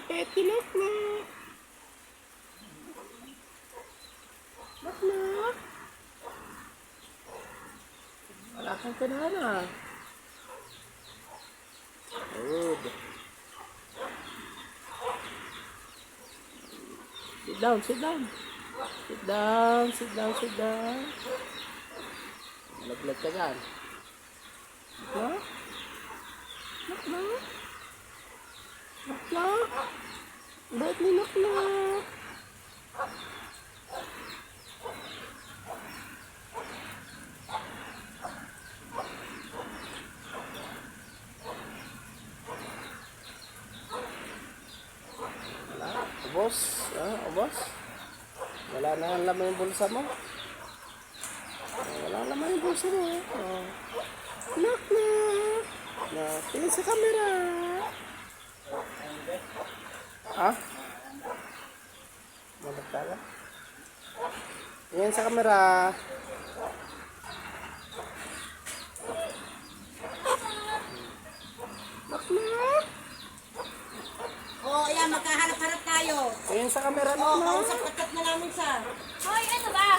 Betty, knock knock. Knock knock. Wala kang kanana. Good. Sit down, sit down. Sit down, sit down, sit down. Laglag ka dyan. Knock knock. Knock knock. Knock knock. Betty, knock knock. Wala, ubos. Ubos. Wala na ang laman yung bulsa mo. Wala naman yung bulsa mo. Knock knock. Tingin sa camera. Malak ka. Tingin sa camera. Knock knock. Oh, ayan, magkaharap-harap tayo. Tingin sa camera. Oh, kausap-kausap na namin siya. Hoy, ano ba?